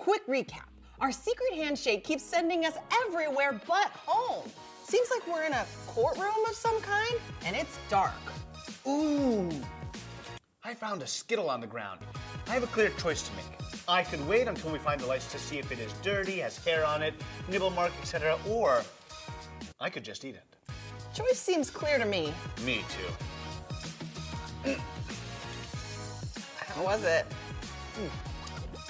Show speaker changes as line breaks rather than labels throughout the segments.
quick recap. Our secret handshake keeps sending us everywhere but home. Seems like we're in a courtroom of some kind, and it's dark.
Ooh! I found a Skittle on the ground. I have a clear choice to make. I could wait until we find the lights to see if it is dirty, has hair on it, nibble mark, etc., or I could just eat it.
Choice seems clear to me.
Me too.
How was it?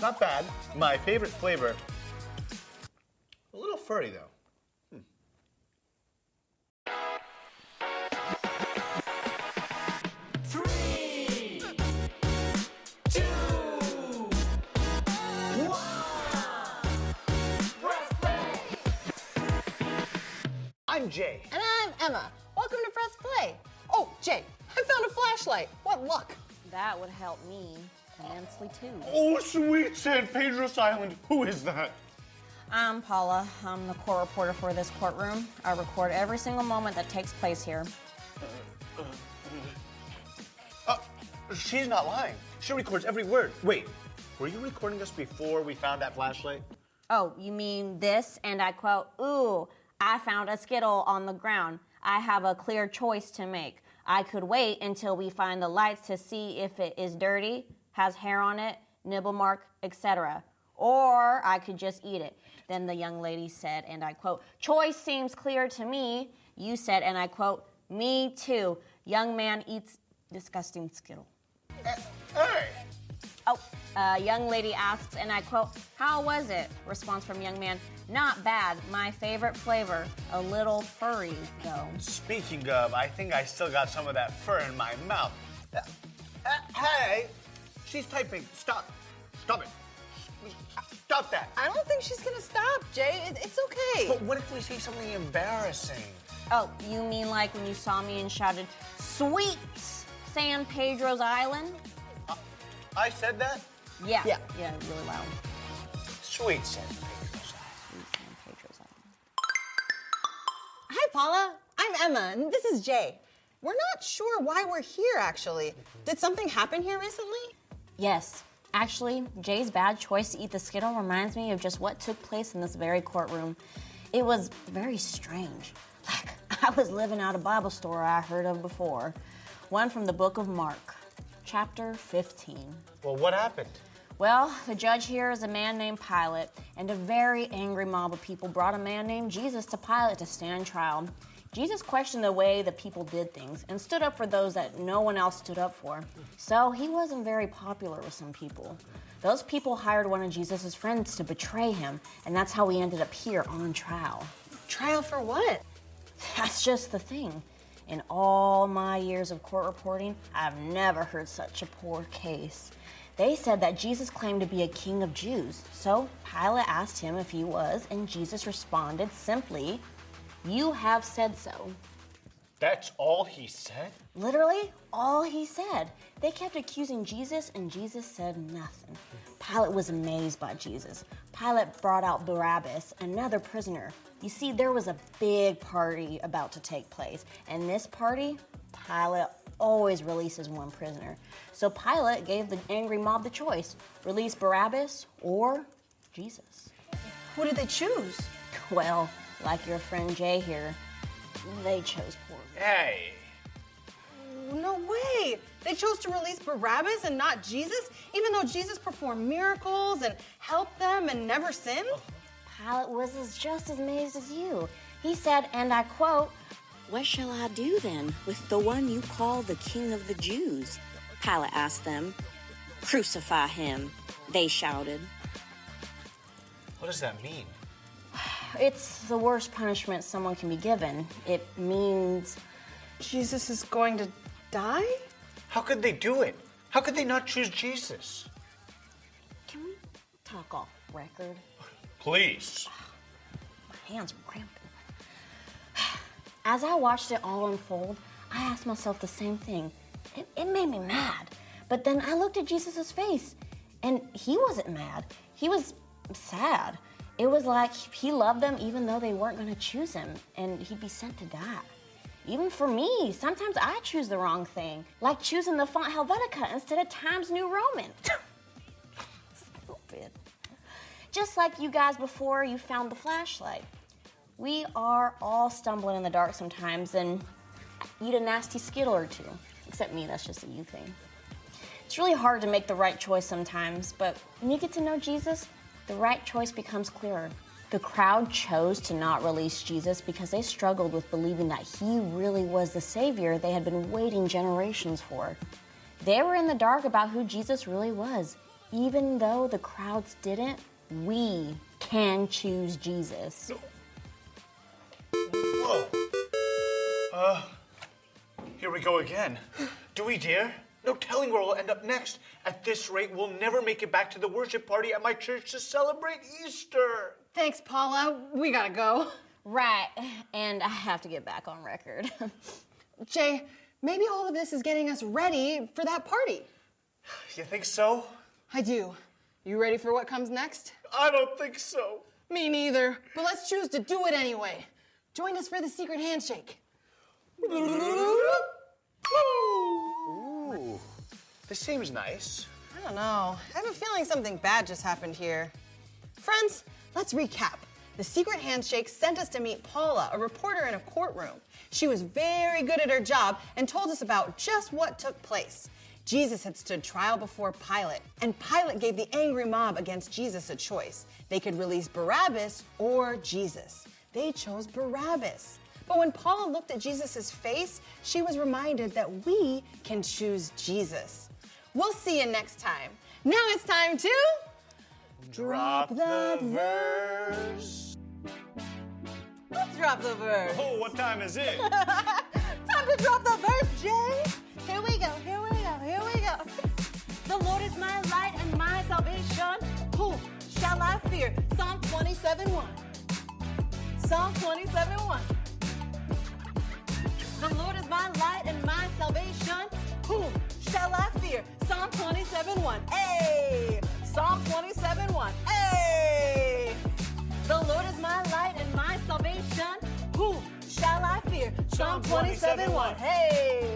Not bad. My favorite flavor. A little furry, though. I'm Jay.
And I'm Emma. Welcome to Press Play. Oh, Jay, I found a flashlight. What luck.
That would help me immensely too.
Oh, sweet San Pedro's Island. Who is that?
I'm Paula. I'm the court reporter for this courtroom. I record every single moment that takes place here.
She's not lying. She records every word. Wait, were you recording us before we found that flashlight?
Oh, you mean this? And I quote, "Ooh, I found a Skittle on the ground. I have a clear choice to make. I could wait until we find the lights to see if it is dirty, has hair on it, nibble mark, etc. Or I could just eat it." Then the young lady said, and I quote, "Choice seems clear to me." You said, and I quote, "Me too. Young man eats disgusting Skittle."
Hey!
Oh, young lady asks, and I quote, "How was it?" Response from young man, "Not bad. My favorite flavor. A little furry, though."
Speaking of, I think I still got some of that fur in my mouth. Hey! She's typing. Stop. Stop it. Stop that.
I don't think she's gonna stop, Jay. It's okay.
But what if we say something embarrassing?
Oh, you mean like when you saw me and shouted, "Sweet San Pedro's Island"?
I said that?
Yeah.
Yeah.
Yeah, really loud.
Sweet San Pedro's Island.
Sweet San Pedro's Island.
Hi, Paula. I'm Emma, and this is Jay. We're not sure why we're here, actually. Did something happen here recently?
Yes. Actually, Jay's bad choice to eat the Skittle reminds me of just what took place in this very courtroom. It was very strange. Like, I was living out a Bible story I heard of before. One from the book of Mark, chapter 15.
Well, what happened?
Well, the judge here is a man named Pilate, and a very angry mob of people brought a man named Jesus to Pilate to stand trial. Jesus questioned the way the people did things and stood up for those that no one else stood up for. So he wasn't very popular with some people. Those people hired one of Jesus' friends to betray him, and that's how he ended up here on trial.
Trial for what?
That's just the thing. In all my years of court reporting, I've never heard such a poor case. They said that Jesus claimed to be a king of Jews. So Pilate asked him if he was, and Jesus responded simply, "You have said so."
That's all he said?
Literally, all he said. They kept accusing Jesus, and Jesus said nothing. Pilate was amazed by Jesus. Pilate brought out Barabbas, another prisoner. You see, there was a big party about to take place, and this party, Pilate always releases one prisoner. So Pilate gave the angry mob the choice: release Barabbas or Jesus.
Who did they choose?
Well, like your friend Jay here, they chose poor.
Hey!
No way. They chose to release Barabbas and not Jesus, even though Jesus performed miracles and helped them and never sinned?
Pilate was just as amazed as you. He said, and I quote,
"What shall I do then with the one you call the King of the Jews?" Pilate asked them. "Crucify him," they shouted.
What does that mean?
It's the worst punishment someone can be given. It means
Jesus is going to die?
How could they do it? How could they not choose Jesus?
Can we talk off record?
Please.
My hands were cramping. As I watched it all unfold, I asked myself the same thing. It made me mad. But then I looked at Jesus' face, and he wasn't mad. He was sad. It was like he loved them even though they weren't going to choose him, and he'd be sent to die. Even for me, sometimes I choose the wrong thing, like choosing the font Helvetica instead of Times New Roman. Stupid. Just like you guys before you found the flashlight. We are all stumbling in the dark sometimes and eat a nasty Skittle or two. Except me, that's just a you thing. It's really hard to make the right choice sometimes, but when you get to know Jesus, the right choice becomes clearer. The crowd chose to not release Jesus because they struggled with believing that he really was the Savior they had been waiting generations for. They were in the dark about who Jesus really was. Even though the crowds didn't, we can choose Jesus.
Whoa. Here we go again. Do we dare? No telling where we'll end up next. At this rate, we'll never make it back to the worship party at my church to celebrate Easter.
Thanks, Paula. We gotta go.
Right, and I have to get back on record.
Jay, maybe all of this is getting us ready for that party.
You think so?
I do. You ready for what comes next?
I don't think so.
Me neither, but let's choose to do it anyway. Join us for the secret handshake.
Ooh, this seems nice.
I don't know. I have a feeling something bad just happened here. Friends, let's recap. The secret handshake sent us to meet Paula, a reporter in a courtroom. She was very good at her job and told us about just what took place. Jesus had stood trial before Pilate, and Pilate gave the angry mob against Jesus a choice. They could release Barabbas or Jesus. They chose Barabbas. But when Paula looked at Jesus' face, she was reminded that we can choose Jesus. We'll see you next time. Now it's time to
Drop the verse.
Let's drop the verse.
Oh, what time is it?
Time to drop the verse, Jay. Here we go, here we go, here we go. The Lord is my light and my salvation. Whom shall I fear? Psalm 27:1. Psalm 27:1. The Lord is my light and my salvation. Whom shall I fear? Psalm 27:1. Hey! Psalm 27:1. Hey! The Lord is my light and my salvation. Whom shall I fear? Psalm 27:1. Hey!